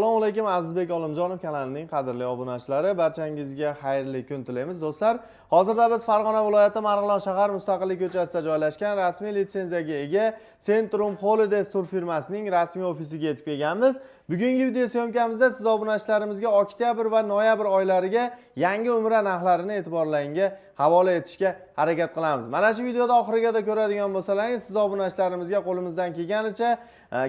Assalomu alaykum Azizbek Olimjonov kanalining qadrli obunachilari, barchangizga xayrli kun tilaymiz do'stlar. Hozirda biz Farg'ona viloyati Marg'ilon shahar Mustaqillik ko'chasida joylashgan rasmiy litsenziyaga ega Centrum Holidays tur firmasining rasmiy ofisiga yetib kelganmiz. Bugungi video syomkamizda siz obunachilarimizga oktyabr va noyabr oylariga yangi umra narxlarini e'tiborlaringga havola etishga harakat qilamiz. Mana shu videoda oxiriga ko'radigan bo'lsalaringiz, siz obunachilarimizga qo'limizdan kelganicha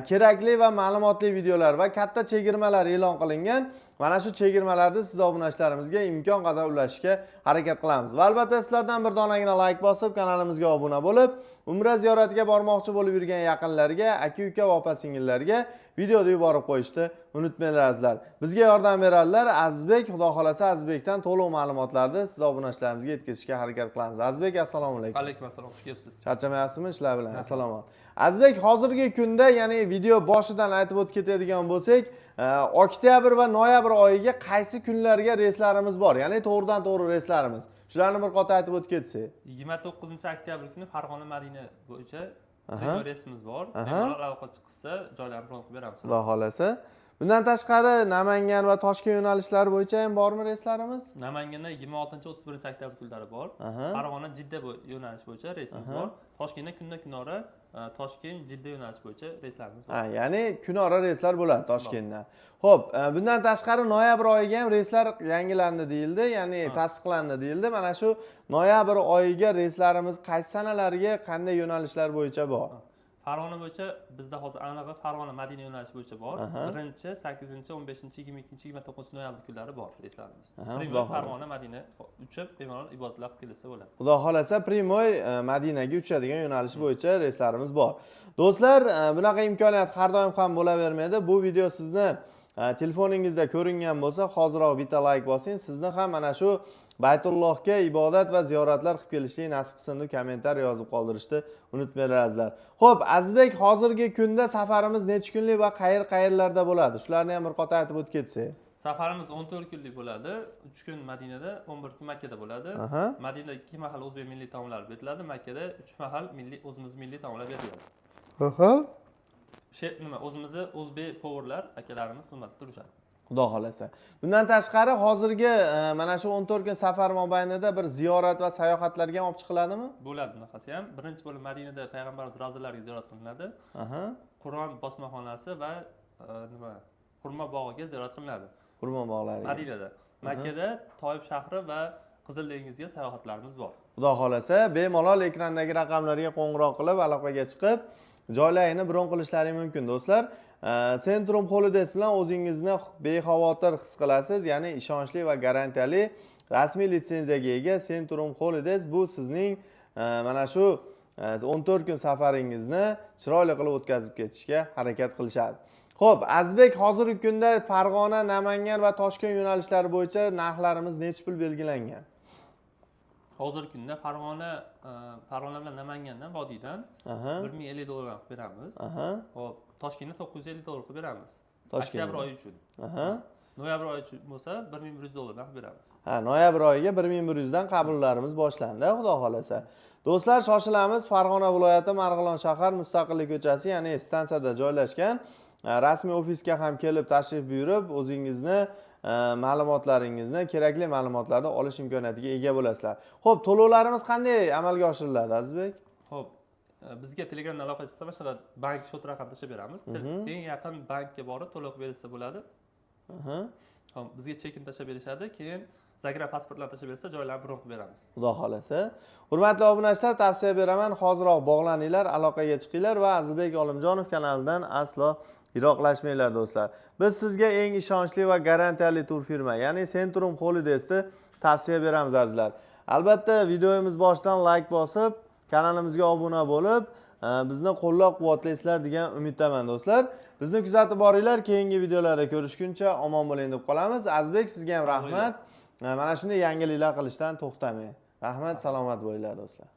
kerakli va ma'lumotli videolar va katta chegirmalar e'lon qilingan. Mana shu chegirmalarni siz obunachilarimizga imkon qadar ulashishga harakat qilamiz. Va albatta sizlardan bir donagina like bosib, kanalimizga obuna bo'lib, umra ziyoratiga bormoqchi bo'lib yurgan yaqinlarga, aka-uka va opa-singillarga videoni yuborib qo'yishni unutmanglar. Bizga yordam beradilar. Azizbek, xudo xolasa Azizbekdan to'liq ma'lumotlarni siz obunachilarimizga yetkazishga harakat qilamiz. Azizbek, assalomu alaykum. Alaykum assalom, xush kelibsiz. Charchamayapsizmi ishlar bilan? Assalomu alaykum. Azizbek, hozirgi kunda, ya'ni video boshidan aytib o'tib ketadigan bo'lsak, oktyabr va noyabr oyiga qaysi kunlarga reyslarimiz bor? Ya'ni to'g'ridan-to'g'ri reyslarimiz. Shularni bir qota aytib o'tib ketsak. 29-oktyabr kuni Farg'ona Madina bo'yicha reysimiz bor. Bemalol aloqa chiqsa, joylarni bron qilib beramiz. Xudo xolasa. Bundan tashqari Namangan va Toshkent yo'nalishlari bo'yicha ham bormi reyslarimiz? Namanganda 26-31-oktyabr kunlari bor. Farg'ona Jidda yo'nalish bo'yicha reysimiz bor. Toshkentda kunora Toshkent Jidda yo'nalish bo'yicha reyslarimiz bor. Ya'ni kunora reyslar bo'ladi Toshkentdan. Xo'p, bundan tashqari noyabr oyiga ham reyslar yangilandi deyildi, ya'ni tasdiqlandi deyildi. Mana shu noyabr oyiga reyslarimiz qaysi sanalarga, qanday yo'nalishlar bo'yicha bor? Farg'ona bo'yicha bizda hozir aniq Farg'ona Madina yo'nalishi bo'yicha bor. 1, 8, 15, 22, 29 noyabr kunlari bor reyslarimiz. Primoy Farg'ona Madina uchib bemalol ibodatlar qilib kelsa bo'ladi. Xudo xolasa Primoy Madinaga uchadigan yo'nalish bo'yicha reyslarimiz bor. Do'stlar, bunaqa imkoniyat har doim ham bo'lavermaydi. Bu video sizni telefoningizda ko'ringan bo'lsa, hoziroq bitta like bosing. Sizni ham mana shu Baytullohga ibodat va ziyoratlar qilib kelishni nasib qilsin deb kommentariy yozib qoldirishni unutmanglar. Xo'p, Azizbek, hozirgi kunda safarimiz necha kunlik va qayerlarda bo'ladi? Shularni ham bir qota aytib o'tib ketsak. Safarimiz 14 kunlik bo'ladi. 3 kun Madinada, 11 kun Makkada bo'ladi. Madinada 2 mahal o'zbek milliy taomlari beriladi, Makkada 3 mahal o'zimiz milliy taomlar beriladi. O'zimizni o'zbek powerlar akalarimiz xizmatda turishadi. Xudo xolasa. Bundan tashqari hozirgi mana shu 14 kun safar mobaynida bir ziyorat va sayohatlarga ham olib chiqiladimi? Bo'ladi, bunaqasi ham. Birinchi bo'lib Madinada payg'ambarimiz ravzalariga ziyorat qilinadi. Qur'on bosmaxonasi va Xurmo bog'iga ziyorat qilinadi. Xurmo bog'lari. Madinada. Makkada Toyib shahri va Qizil dengizga sayohatlarimiz bor. Xudo xolasa, bemalol ekrandagi raqamlarga qo'ng'iroq qilib, aloqaga chiqib, joylarini bron qilishlaring mumkin do'stlar. Centrum Holidays bilan o'zingizni bexavotir his qilasiz, ya'ni ishonchli va garantiyali rasmiy litsenziyaga ega Centrum Holidays bu sizning mana shu 14 kun safaringizni chiroyli qilib o'tkazib ketishga harakat qilishadi. Xo'p, Azizbek, hozirgi kunda Farg'ona, Namangan va Toshkent yo'nalishlari bo'yicha narxlarimiz necha pul belgilangan? Hozirgi kunda Farg'ona bilan Namangandan vodiydan 1050 dollar qilib beramiz. Xo'p, Toshkentda 950 dollar qilib beramiz. Oktyabr oyi uchun. Noyabr oyi uchun bo'lsa 1100 dollardan qilib beramiz. Noyabr oyiga 1100 dan qabullarimiz boshlandi, xudo xolasa. Do'stlar, shoshilamiz. Farg'ona viloyati Marg'ilon shahar Mustaqillik ko'chasi, ya'ni stansiyada joylashgan. Rasmiy ofisga ham kelib tashrif buyurib, o'zingizni ma'lumotlaringizni, kerakli ma'lumotlarni olish imkoniyatiga ega bo'lasizlar. Xo'p, to'lovlarimiz qanday amalga oshiriladi, Azizbek? Xo'p, bizga Telegramdan aloqa qilsa, masalan, bank shot raqam tashlab beramiz. Eng yaqin bankka borib to'lov qilib bersa bo'ladi. Xo'p, bizga chekin tashlab berishadi, keyin Zagreb pasportlarni tashlab bersa, joylarni bron qilib beramiz. Xudo xolasa. Hurmatli obunachilar, tavsiya beraman, hoziroq bog'laninglar, aloqaga chiqinglar va Azizbek Olimjonov kanalidan aslo yiroqlashmanglar do'stlar. Biz sizga eng ishonchli va garantiyali tur firma, ya'ni Centrum Holidays'ni tavsiya beramiz azizlar. Albatta, videomiz boshidan like bosib, kanalimizga obuna bo'lib, bizni qo'llab-quvvatlaysizlar degan umiddaman do'stlar. Bizni kuzatib boringlar, keyingi videolarda ko'rishguncha omon bo'ling deb qolamiz. Azizbek, sizga ham rahmat. Mana shunday yangiliklar qilishdan to'xtamang. Rahmat, salomat bo'linglar do'stlar.